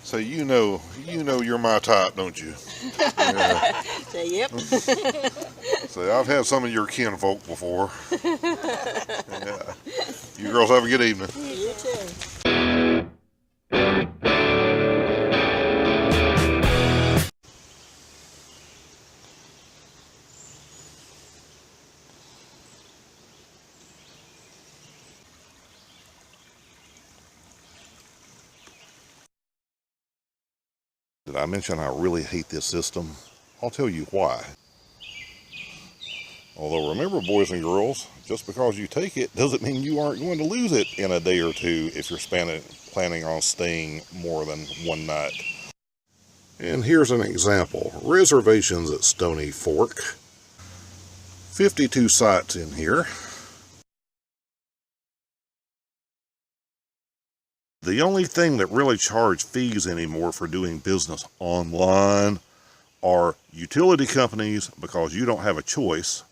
So you know you're my type, don't you? Yeah. Say yep. So I've had some of your kinfolk before. Yeah. You girls have a good evening. You too. Did I mention I really hate this system? I'll tell you why. Although remember, boys and girls, just because you take it doesn't mean you aren't going to lose it in a day or two if you're planning on staying more than one night. And here's an example. Reservations at Stony Fork. 52 sites in here. The only thing that really charge fees anymore for doing business online are utility companies, because you don't have a choice,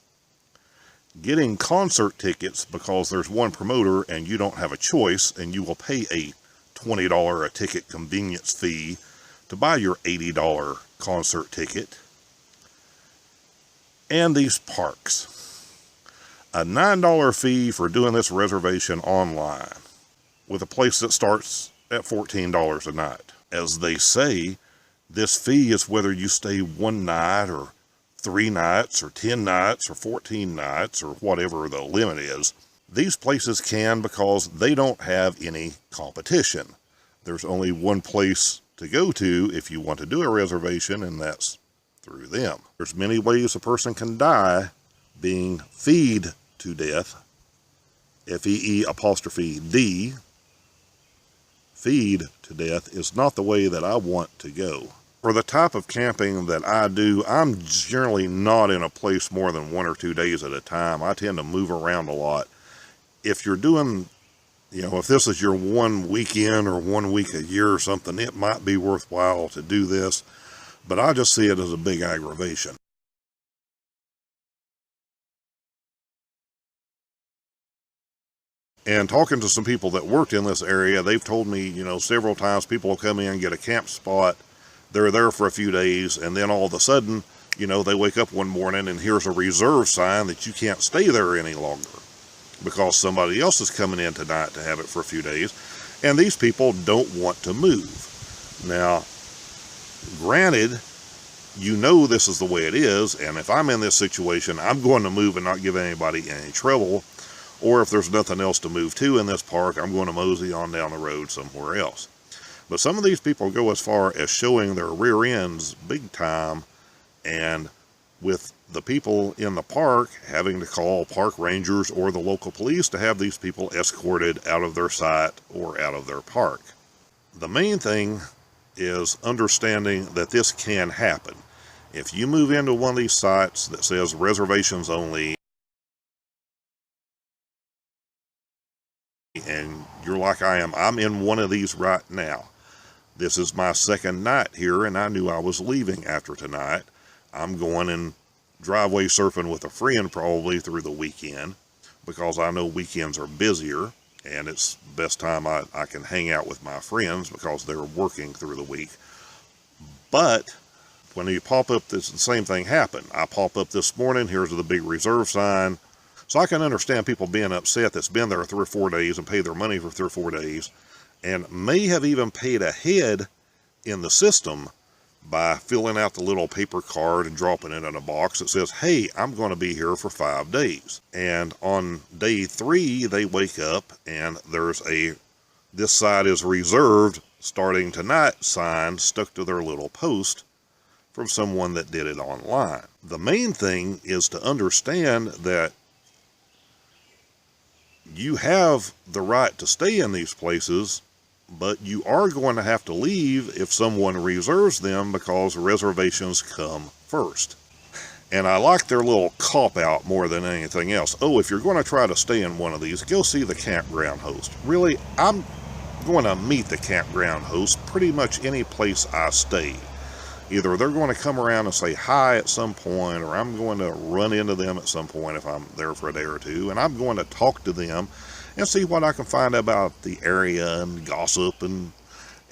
getting concert tickets because there's one promoter and you don't have a choice, and you will pay a $20 a ticket convenience fee to buy your $80 concert ticket, and these parks. A $9 fee for doing this reservation online, with a place that starts at $14 a night. As they say, this fee is whether you stay one night or 3 nights or 10 nights or 14 nights or whatever the limit is. These places can because they don't have any competition. There's only one place to go to if you want to do a reservation, and that's through them. There's many ways a person can die being feed to death. FEE''D. Feed to death is not the way that I want to go. For the type of camping that I do, I'm generally not in a place more than 1 or 2 days at a time. I tend to move around a lot. If you're doing, if this is your one weekend or 1 week a year or something, it might be worthwhile to do this, but I just see it as a big aggravation. And talking to some people that worked in this area, they've told me, several times people will come in, get a camp spot, they're there for a few days, and then all of a sudden, they wake up one morning and here's a reserve sign that you can't stay there any longer because somebody else is coming in tonight to have it for a few days, and these people don't want to move. Now, granted, this is the way it is, and if I'm in this situation, I'm going to move and not give anybody any trouble. Or if there's nothing else to move to in this park, I'm going to mosey on down the road somewhere else. But some of these people go as far as showing their rear ends big time, and with the people in the park having to call park rangers or the local police to have these people escorted out of their site or out of their park. The main thing is understanding that this can happen. If you move into one of these sites that says reservations only, and you're like I am, I'm in one of these right now. This is my second night here, and I knew I was leaving after tonight. I'm going and driveway surfing with a friend probably through the weekend, because I know weekends are busier, and it's the best time I can hang out with my friends because they're working through the week. But when you pop up, the same thing happened. I pop up this morning, here's the big reserve sign. So I can understand people being upset that's been there 3 or 4 days and paid their money for 3 or 4 days, and may have even paid ahead in the system by filling out the little paper card and dropping it in a box that says, hey, I'm going to be here for 5 days. And on day 3, they wake up and there's this side is reserved starting tonight sign stuck to their little post from someone that did it online. The main thing is to understand that you have the right to stay in these places, but you are going to have to leave if someone reserves them, because reservations come first. And I like their little cop-out more than anything else. Oh, if you're going to try to stay in one of these, go see the campground host. Really, I'm going to meet the campground host pretty much any place I stay. Either they're going to come around and say hi at some point, or I'm going to run into them at some point if I'm there for a day or two, and I'm going to talk to them and see what I can find about the area and gossip and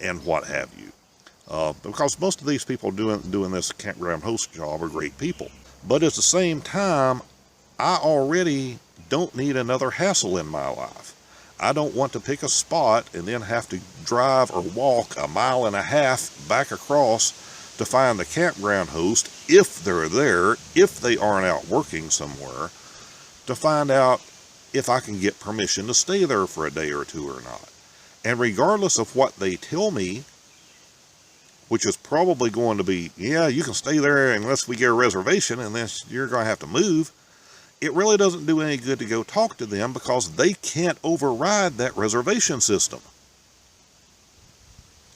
and what have you. Because most of these people doing this campground host job are great people. But at the same time, I already don't need another hassle in my life. I don't want to pick a spot and then have to drive or walk 1.5 miles back across to find the campground host, if they're there, if they aren't out working somewhere, to find out if I can get permission to stay there for a day or two or not. And regardless of what they tell me, which is probably going to be, yeah, you can stay there unless we get a reservation, and then you're going to have to move, it really doesn't do any good to go talk to them, because they can't override that reservation system.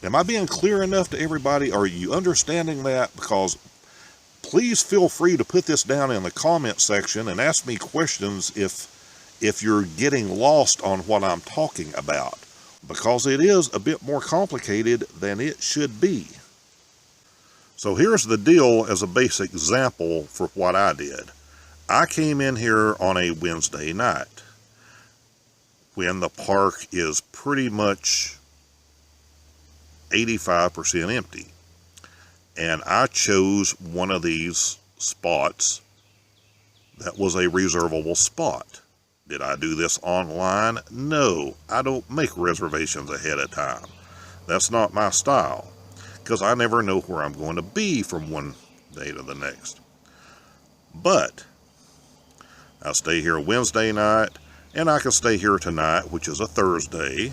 Am I being clear enough to everybody? Are you understanding that? Because please feel free to put this down in the comment section and ask me questions if you're getting lost on what I'm talking about, because it is a bit more complicated than it should be. So here's the deal as a basic example for what I did. I came in here on a Wednesday night when the park is pretty much 85% empty. And I chose one of these spots that was a reservable spot. Did I do this online? No, I don't make reservations ahead of time. That's not my style, because I never know where I'm going to be from one day to the next. But I stay here Wednesday night, and I can stay here tonight, which is a Thursday.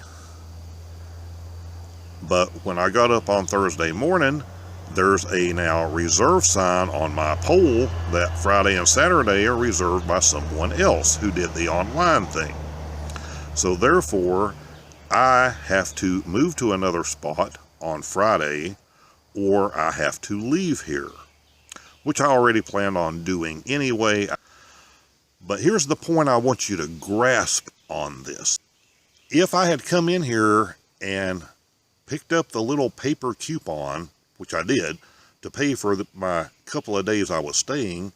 But when I got up on Thursday morning, there's a now reserve sign on my pole that Friday and Saturday are reserved by someone else who did the online thing. So therefore, I have to move to another spot on Friday, or I have to leave here, which I already planned on doing anyway. But here's the point I want you to grasp on this. If I had come in here and picked up the little paper coupon, which I did, to pay for my couple of days I was staying,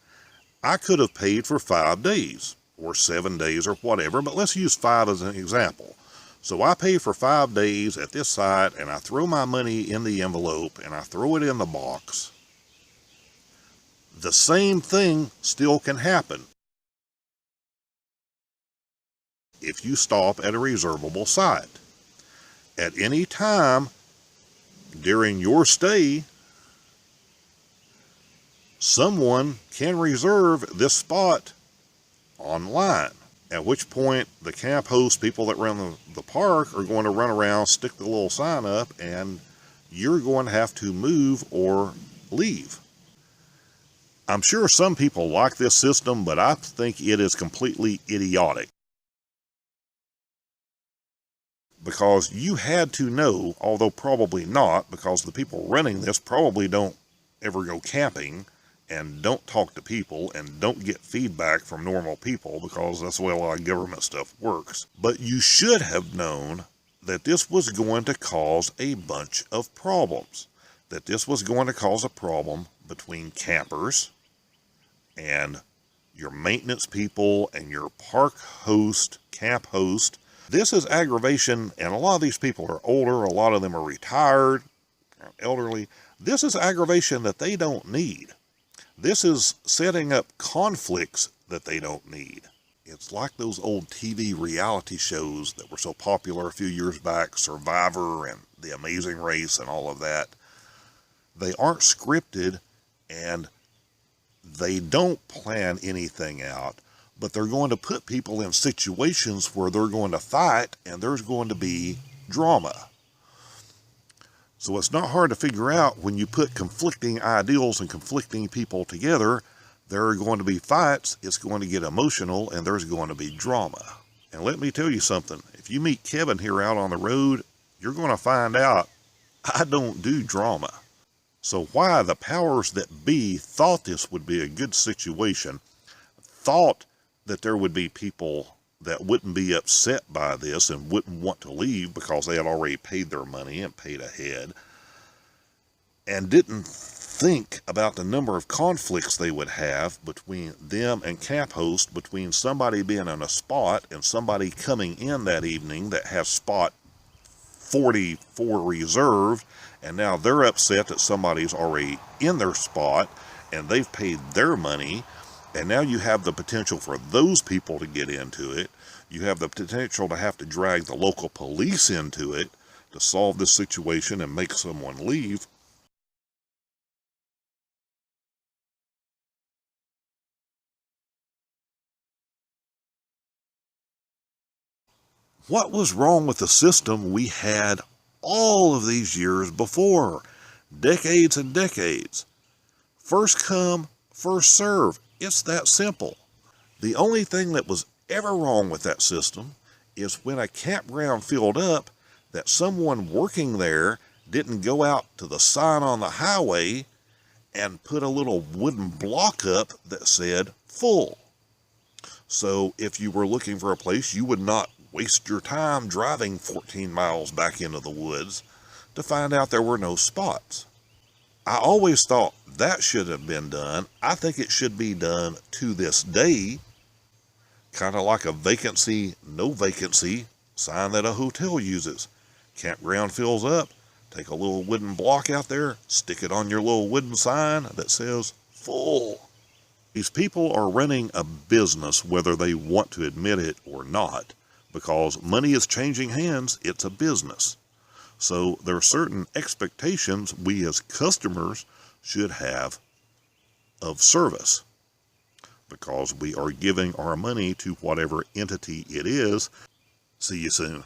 I could have paid for 5 days or 7 days or whatever, but let's use 5 as an example. So I pay for 5 days at this site, and I throw my money in the envelope and I throw it in the box. The same thing still can happen if you stop at a reservable site. At any time during your stay, someone can reserve this spot online, at which point the camp host, people that run the park, are going to run around, stick the little sign up, and you're going to have to move or leave. I'm sure some people like this system, but I think it is completely idiotic. Because you had to know, although probably not, because the people running this probably don't ever go camping and don't talk to people and don't get feedback from normal people, because that's the way a lot of government stuff works. But you should have known that this was going to cause a bunch of problems. That this was going to cause a problem between campers and your maintenance people and your park host, camp host. This is aggravation, and a lot of these people are older, a lot of them are retired, elderly. This is aggravation that they don't need. This is setting up conflicts that they don't need. It's like those old TV reality shows that were so popular a few years back, Survivor and The Amazing Race and all of that. They aren't scripted, and they don't plan anything out. But they're going to put people in situations where they're going to fight, and there's going to be drama. So it's not hard to figure out when you put conflicting ideals and conflicting people together, there are going to be fights, it's going to get emotional, and there's going to be drama. And let me tell you something, if you meet Kevin here out on the road, you're going to find out I don't do drama. So why the powers that be thought this would be a good situation, thought that there would be people that wouldn't be upset by this and wouldn't want to leave because they had already paid their money and paid ahead, and didn't think about the number of conflicts they would have between them and camp host, between somebody being on a spot and somebody coming in that evening that has spot 44 reserved, and now they're upset that somebody's already in their spot and they've paid their money, and now you have the potential for those people to get into it. You have the potential to have to drag the local police into it to solve this situation and make someone leave. What was wrong with the system we had all of these years before? Decades and decades. First come, first serve. It's that simple. The only thing that was ever wrong with that system is when a campground filled up, that someone working there didn't go out to the sign on the highway and put a little wooden block up that said full. So if you were looking for a place, you would not waste your time driving 14 miles back into the woods to find out there were no spots. I always thought that should have been done. I think it should be done to this day, kind of like a vacancy, no vacancy sign that a hotel uses. Campground fills up, take a little wooden block out there, stick it on your little wooden sign that says full. These people are running a business whether they want to admit it or not, because money is changing hands. It's a business. So there are certain expectations we as customers should have of service, because we are giving our money to whatever entity it is. See you soon.